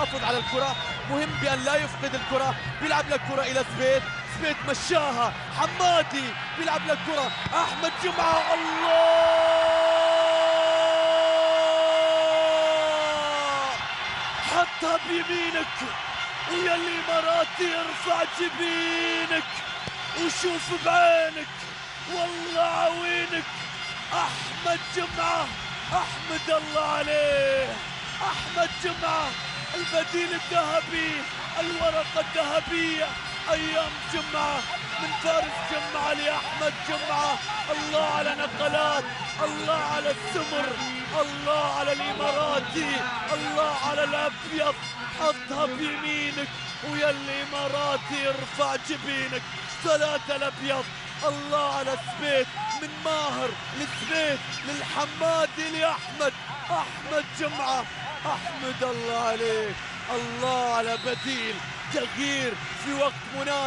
يحافظ على الكرة، مهم بأن لا يفقد الكرة. بيلعب للكرة إلى سبيت، سبيت مشاها، حمادي بيلعب للكرة، أحمد جمعة، الله حطها بيمينك ويا الإماراتي ارفع جبينك وشوف بعينك والله عوينك. أحمد جمعة، أحمد الله عليه، أحمد جمعة البديل الذهبي، الورقة الذهبية أيام جمعة، من فارس جمعة لأحمد جمعة. الله على نقلات، الله على السمر، الله على الإماراتي، الله على الأبيض، حطها بيمينك ويا الإماراتي ارفع جبينك. ثلاثة الأبيض، الله على سبيت، من ماهر لسبيت للحمادي لأحمد، أحمد جمعة، أحمد الله عليك، الله على بديل تغيير في وقت مناسب.